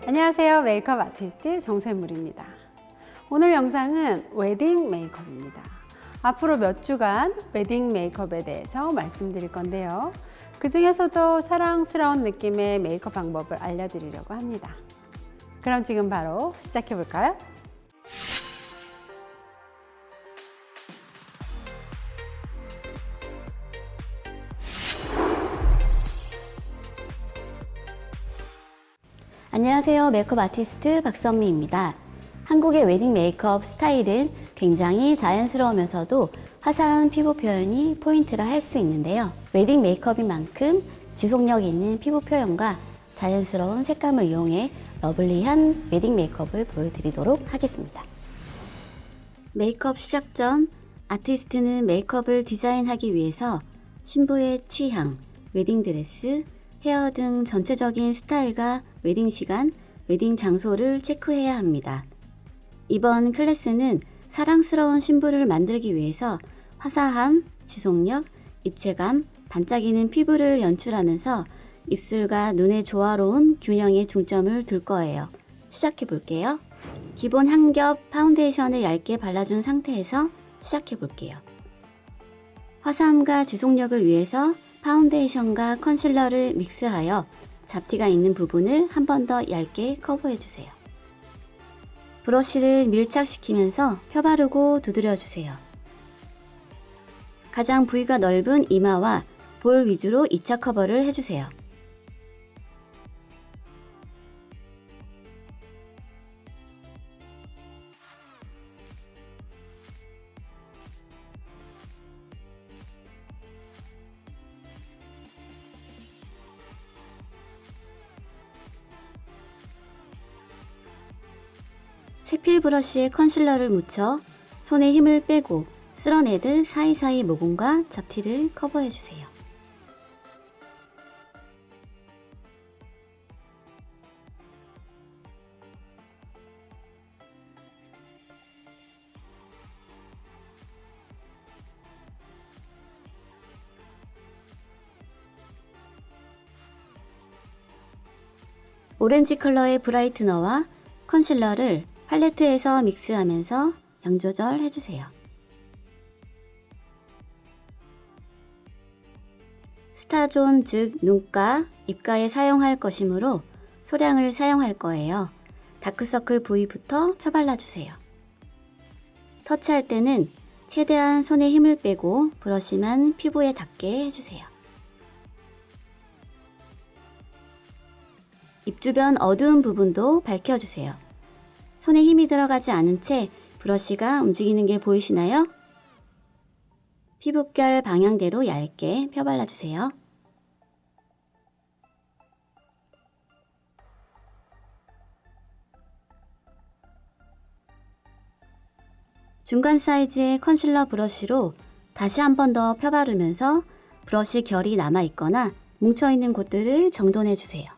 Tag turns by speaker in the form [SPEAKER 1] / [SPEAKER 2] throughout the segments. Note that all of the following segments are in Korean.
[SPEAKER 1] 안녕하세요. 메이크업 아티스트 정샘물입니다. 오늘 영상은 웨딩 메이크업입니다. 앞으로 몇 주간 웨딩 메이크업에 대해서 말씀드릴 건데요. 그 중에서도 사랑스러운 느낌의 메이크업 방법을 알려드리려고 합니다. 그럼 지금 바로 시작해 볼까요?
[SPEAKER 2] 안녕하세요. 메이크업 아티스트 박선미입니다. 한국의 웨딩 메이크업 스타일은 굉장히 자연스러우면서도 화사한 피부 표현이 포인트라 할 수 있는데요. 웨딩 메이크업인 만큼 지속력 있는 피부 표현과 자연스러운 색감을 이용해 러블리한 웨딩 메이크업을 보여드리도록 하겠습니다. 메이크업 시작 전 아티스트는 메이크업을 디자인하기 위해서 신부의 취향, 웨딩드레스, 헤어 등 전체적인 스타일과 웨딩 시간, 웨딩 장소를 체크해야 합니다. 이번 클래스는 사랑스러운 신부를 만들기 위해서 화사함, 지속력, 입체감, 반짝이는 피부를 연출하면서 입술과 눈의 조화로운 균형에 중점을 둘 거예요. 시작해 볼게요. 기본 한 겹 파운데이션을 얇게 발라준 상태에서 시작해 볼게요. 화사함과 지속력을 위해서 파운데이션과 컨실러를 믹스하여 잡티가 있는 부분을 한 번 더 얇게 커버해 주세요. 브러쉬를 밀착시키면서 펴바르고 두드려 주세요. 가장 부위가 넓은 이마와 볼 위주로 2차 커버를 해주세요. 세필 브러쉬에 컨실러를 묻혀 손에 힘을 빼고 쓸어내듯 사이사이 모공과 잡티를 커버해주세요. 오렌지 컬러의 브라이트너와 컨실러를 팔레트에서 믹스하면서 양 조절해주세요. 스타존 즉 눈가, 입가에 사용할 것이므로 소량을 사용할 거예요. 다크서클 부위부터 펴발라주세요. 터치할 때는 최대한 손에 힘을 빼고 브러쉬만 피부에 닿게 해주세요. 입 주변 어두운 부분도 밝혀주세요. 손에 힘이 들어가지 않은 채 브러쉬가 움직이는 게 보이시나요? 피부결 방향대로 얇게 펴발라주세요. 중간 사이즈의 컨실러 브러쉬로 다시 한 번 더 펴바르면서 브러쉬 결이 남아있거나 뭉쳐있는 곳들을 정돈해주세요.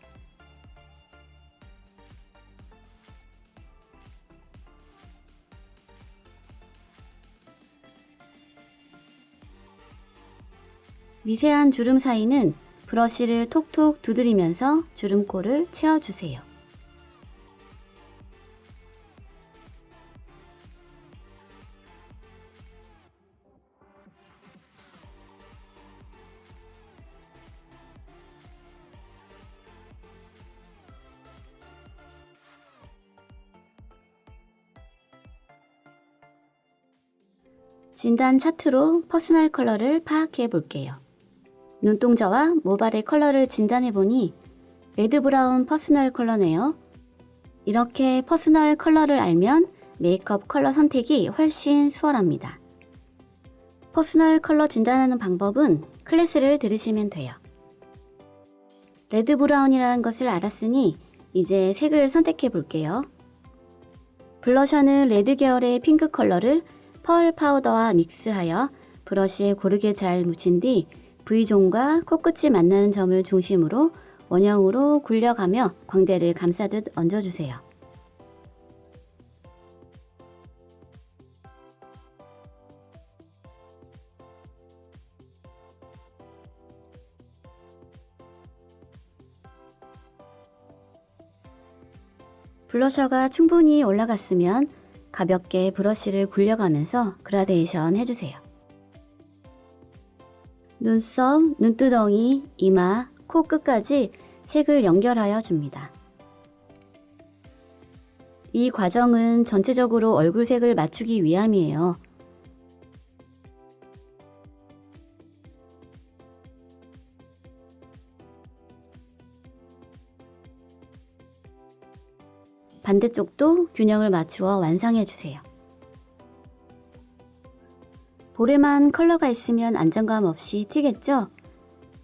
[SPEAKER 2] 미세한 주름 사이는 브러쉬를 톡톡 두드리면서 주름골을 채워주세요. 진단 차트로 퍼스널 컬러를 파악해 볼게요. 눈동자와 모발의 컬러를 진단해보니 레드 브라운 퍼스널 컬러네요. 이렇게 퍼스널 컬러를 알면 메이크업 컬러 선택이 훨씬 수월합니다. 퍼스널 컬러 진단하는 방법은 클래스를 들으시면 돼요. 레드 브라운이라는 것을 알았으니 이제 색을 선택해 볼게요. 블러셔는 레드 계열의 핑크 컬러를 펄 파우더와 믹스하여 브러쉬에 고르게 잘 묻힌 뒤 V존과 코끝이 만나는 점을 중심으로 원형으로 굴려가며 광대를 감싸듯 얹어주세요. 블러셔가 충분히 올라갔으면 가볍게 브러쉬를 굴려가면서 그라데이션 해주세요. 눈썹, 눈두덩이, 이마, 코 끝까지 색을 연결하여 줍니다. 이 과정은 전체적으로 얼굴색을 맞추기 위함이에요. 반대쪽도 균형을 맞추어 완성해 주세요. 볼에만 컬러가 있으면 안정감 없이 튀겠죠?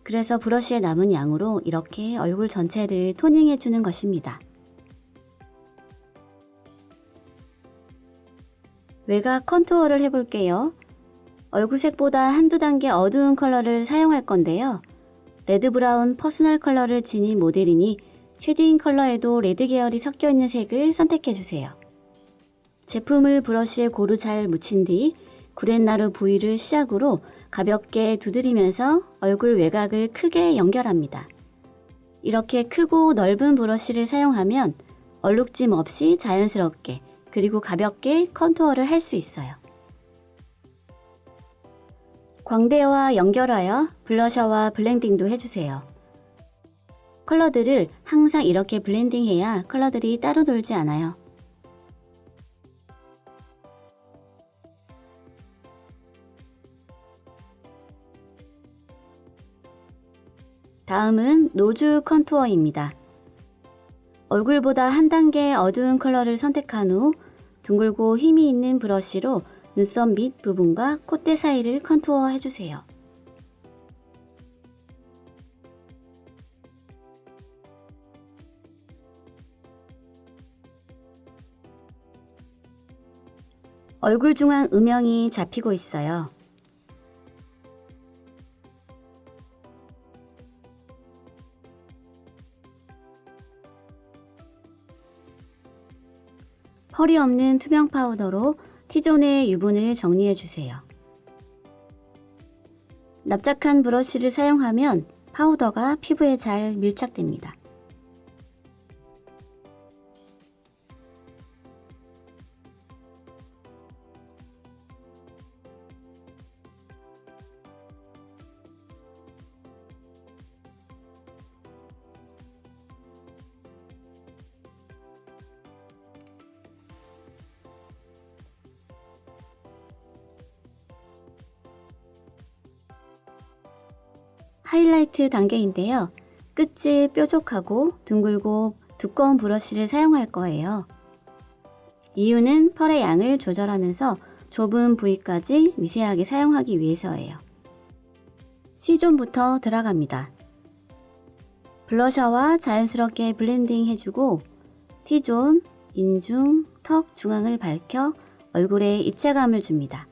[SPEAKER 2] 그래서 브러쉬에 남은 양으로 이렇게 얼굴 전체를 토닝해 주는 것입니다. 외곽 컨투어를 해볼게요. 얼굴색보다 한두 단계 어두운 컬러를 사용할 건데요. 레드 브라운 퍼스널 컬러를 지닌 모델이니 쉐딩 컬러에도 레드 계열이 섞여 있는 색을 선택해 주세요. 제품을 브러쉬에 고루 잘 묻힌 뒤 구렛나루 부위를 시작으로 가볍게 두드리면서 얼굴 외곽을 크게 연결합니다. 이렇게 크고 넓은 브러쉬를 사용하면 얼룩짐 없이 자연스럽게 그리고 가볍게 컨투어를 할 수 있어요. 광대와 연결하여 블러셔와 블렌딩도 해주세요. 컬러들을 항상 이렇게 블렌딩해야 컬러들이 따로 돌지 않아요. 다음은 노즈 컨투어입니다. 얼굴보다 한 단계 어두운 컬러를 선택한 후 둥글고 힘이 있는 브러쉬로 눈썹 밑 부분과 콧대 사이를 컨투어 해주세요. 얼굴 중앙 음영이 잡히고 있어요. 펄이 없는 투명 파우더로 T존의 유분을 정리해 주세요. 납작한 브러쉬를 사용하면 파우더가 피부에 잘 밀착됩니다. 하이라이트 단계인데요. 끝이 뾰족하고 둥글고 두꺼운 브러쉬를 사용할 거예요. 이유는 펄의 양을 조절하면서 좁은 부위까지 미세하게 사용하기 위해서예요. C존부터 들어갑니다. 블러셔와 자연스럽게 블렌딩 해주고 T존, 인중, 턱 중앙을 밝혀 얼굴에 입체감을 줍니다.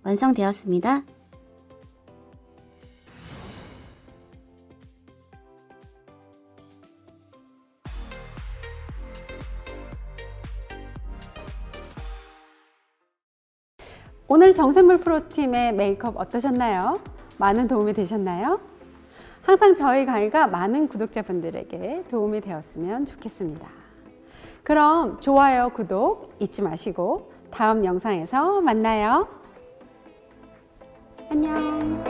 [SPEAKER 2] 완성되었습니다.
[SPEAKER 1] 오늘 정샘물 프로팀의 메이크업 어떠셨나요? 많은 도움이 되셨나요? 항상 저희 강의가 많은 구독자분들에게 도움이 되었으면 좋겠습니다. 그럼 좋아요, 구독 잊지 마시고 다음 영상에서 만나요. 안녕.